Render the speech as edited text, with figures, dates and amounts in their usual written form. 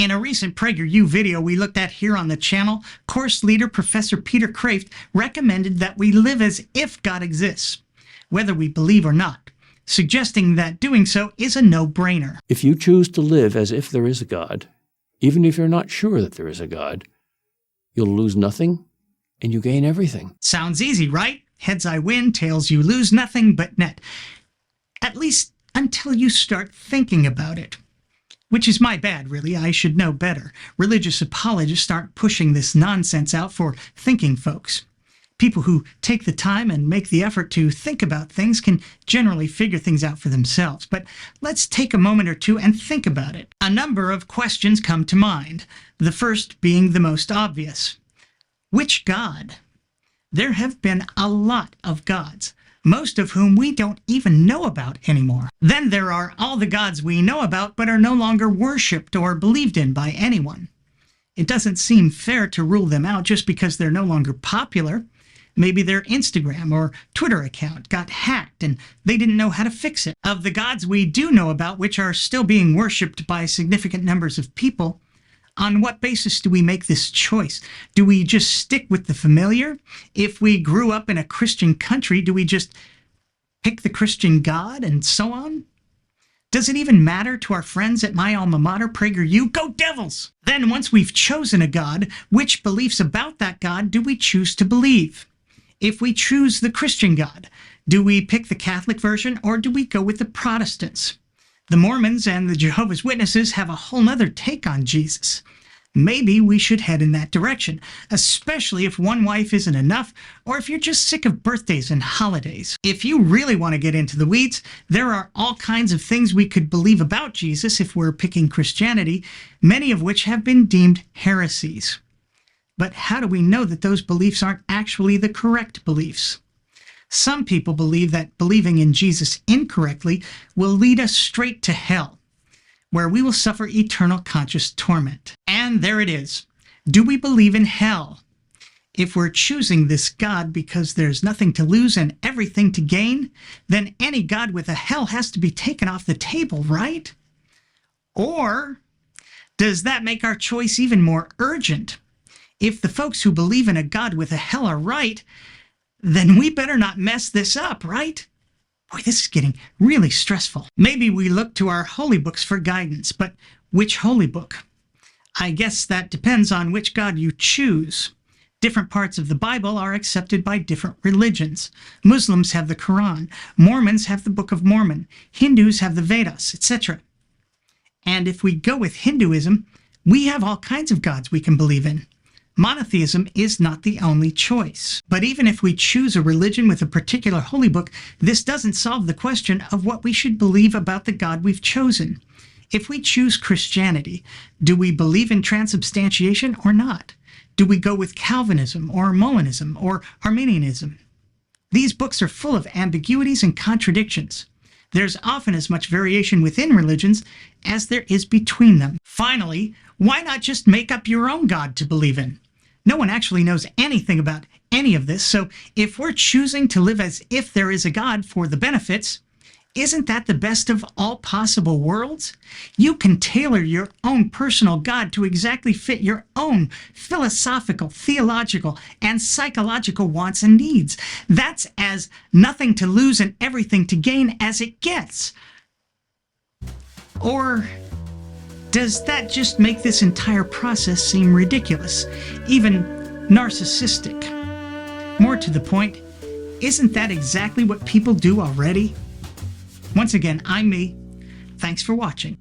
In a recent PragerU video we looked at here on the channel, course leader Professor Peter Kraft recommended that we live as if God exists, whether we believe or not, suggesting that doing so is a no-brainer. If you choose to live as if there is a God, even if you're not sure that there is a God, you'll lose nothing and you gain everything. Sounds easy, right? Heads I win, tails you lose, nothing but net. At least until you start thinking about it. Which is my bad, really. I should know better. Religious apologists aren't pushing this nonsense out for thinking folks. People who take the time and make the effort to think about things can generally figure things out for themselves. But let's take a moment or two and think about it. A number of questions come to mind, the first being the most obvious. Which God? There have been a lot of gods, most of whom we don't even know about anymore. Then there are all the gods we know about but are no longer worshipped or believed in by anyone. It doesn't seem fair to rule them out just because they're no longer popular. Maybe their Instagram or Twitter account got hacked and they didn't know how to fix it. Of the gods we do know about, which are still being worshipped by significant numbers of people, on what basis do we make this choice? Do we just stick with the familiar? If we grew up in a Christian country, do we just pick the Christian God and so on? Does it even matter to our friends at my alma mater, PragerU? Go Devils! Then once we've chosen a God, which beliefs about that God do we choose to believe? If we choose the Christian God, do we pick the Catholic version or do we go with the Protestants? The Mormons and the Jehovah's Witnesses have a whole nother take on Jesus. Maybe we should head in that direction, especially if one wife isn't enough, or if you're just sick of birthdays and holidays. If you really want to get into the weeds, there are all kinds of things we could believe about Jesus if we're picking Christianity, many of which have been deemed heresies. But how do we know that those beliefs aren't actually the correct beliefs? Some people believe that believing in Jesus incorrectly will lead us straight to hell, where we will suffer eternal conscious torment. And there it is. Do we believe in hell? If we're choosing this God because there's nothing to lose and everything to gain, then any God with a hell has to be taken off the table, right? Or does that make our choice even more urgent? If the folks who believe in a God with a hell are right, then we better not mess this up, right? Boy, this is getting really stressful. Maybe we look to our holy books for guidance, but which holy book? I guess that depends on which God you choose. Different parts of the Bible are accepted by different religions. Muslims have the Quran, Mormons have the Book of Mormon, Hindus have the Vedas, etc. And if we go with Hinduism, we have all kinds of gods we can believe in. Monotheism is not the only choice. But even if we choose a religion with a particular holy book, this doesn't solve the question of what we should believe about the God we've chosen. If we choose Christianity, do we believe in transubstantiation or not? Do we go with Calvinism or Molinism or Arminianism? These books are full of ambiguities and contradictions. There's often as much variation within religions as there is between them. Finally, why not just make up your own God to believe in? No one actually knows anything about any of this, so if we're choosing to live as if there is a God for the benefits, isn't that the best of all possible worlds? You can tailor your own personal God to exactly fit your own philosophical, theological, and psychological wants and needs. That's as nothing to lose and everything to gain as it gets. Or does that just make this entire process seem ridiculous, even narcissistic? More to the point, isn't that exactly what people do already? Once again, I'm me. Thanks for watching.